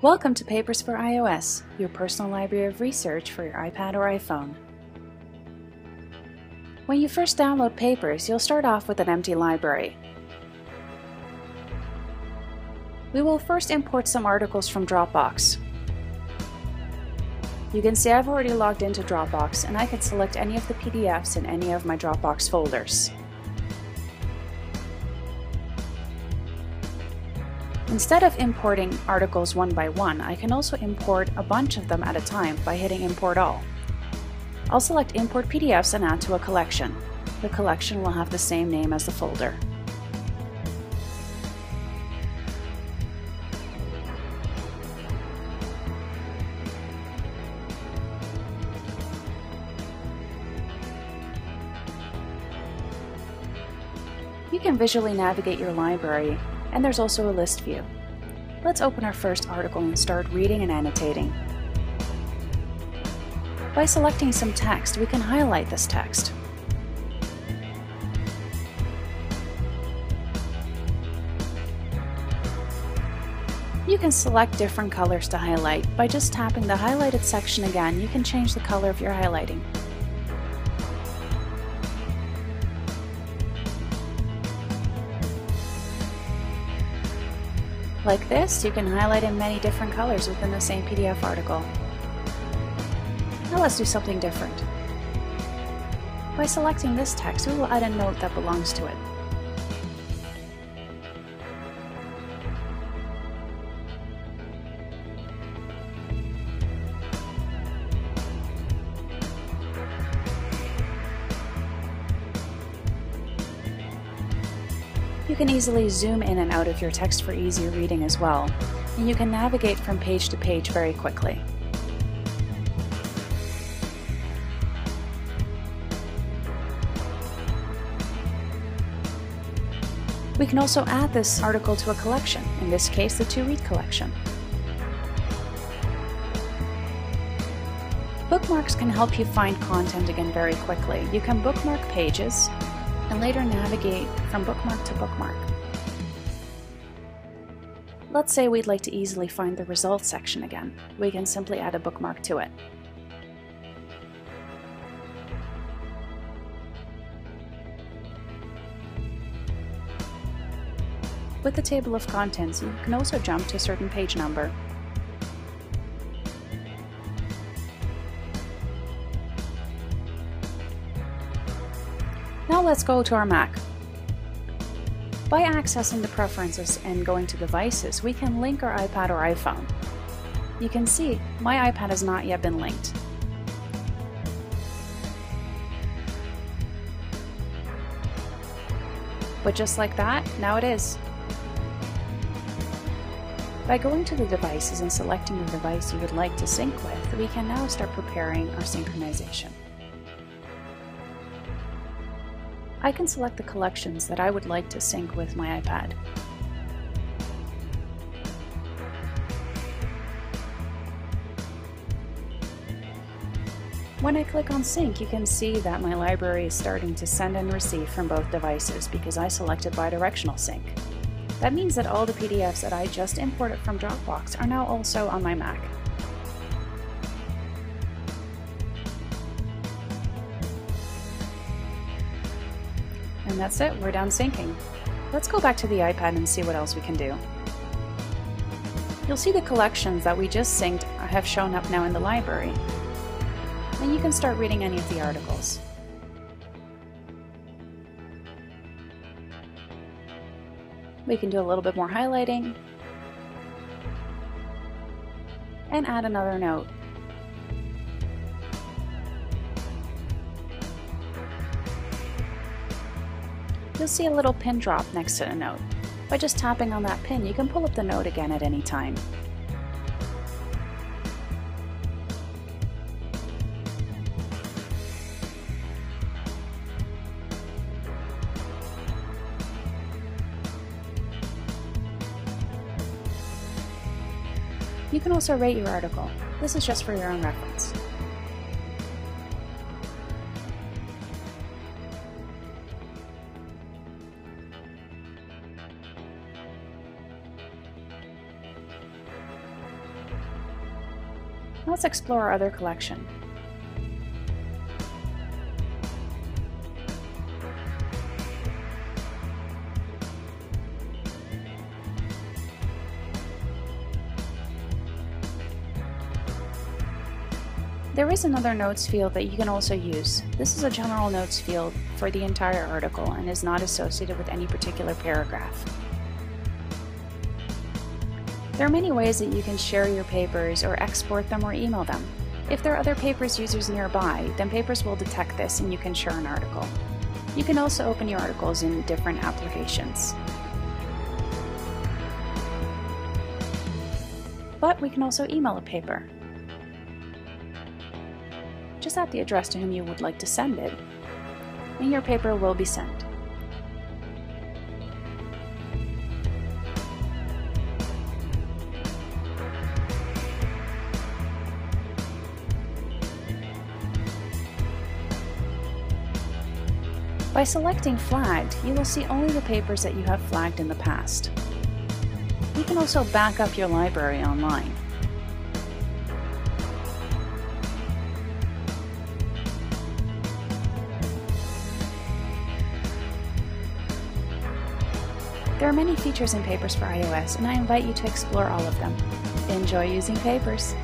Welcome to Papers for iOS, your personal library of research for your iPad or iPhone. When you first download Papers, you'll start off with an empty library. We will first import some articles from Dropbox. You can see I've already logged into Dropbox and I can select any of the PDFs in any of my Dropbox folders. Instead of importing articles one by one, I can also import a bunch of them at a time by hitting Import All. I'll select Import PDFs and add to a collection. The collection will have the same name as the folder. You can visually navigate your library, and there's also a list view. Let's open our first article and start reading and annotating. By selecting some text, we can highlight this text. You can select different colors to highlight. By just tapping the highlighted section again, you can change the color of your highlighting. Like this, you can highlight in many different colors within the same PDF article. Now let's do something different. By selecting this text, we will add a note that belongs to it. You can easily zoom in and out of your text for easier reading as well, and you can navigate from page to page very quickly. We can also add this article to a collection, in this case the To Read collection. Bookmarks can help you find content again very quickly. You can bookmark pages and later navigate from bookmark to bookmark. Let's say we'd like to easily find the results section again. We can simply add a bookmark to it. With the table of contents, you can also jump to a certain page number. Now let's go to our Mac. By accessing the preferences and going to devices, we can link our iPad or iPhone. You can see my iPad has not yet been linked. But just like that, now it is. By going to the devices and selecting the device you would like to sync with, we can now start preparing our synchronization. I can select the collections that I would like to sync with my iPad. When I click on Sync, you can see that my library is starting to send and receive from both devices because I selected bidirectional sync. That means that all the PDFs that I just imported from Dropbox are now also on my Mac. And that's it, we're done syncing. Let's go back to the iPad and see what else we can do. You'll see the collections that we just synced have shown up now in the library. And you can start reading any of the articles. We can do a little bit more highlighting and add another note. You'll see a little pin drop next to the note. By just tapping on that pin, you can pull up the note again at any time. You can also rate your article. This is just for your own reference. Let's explore our other collection. There is another notes field that you can also use. This is a general notes field for the entire article and is not associated with any particular paragraph. There are many ways that you can share your papers or export them or email them. If there are other Papers users nearby, then Papers will detect this and you can share an article. You can also open your articles in different applications. But we can also email a paper. Just add the address to whom you would like to send it, and your paper will be sent. By selecting Flagged, you will see only the papers that you have flagged in the past. You can also back up your library online. There are many features in Papers for iOS, and I invite you to explore all of them. Enjoy using Papers!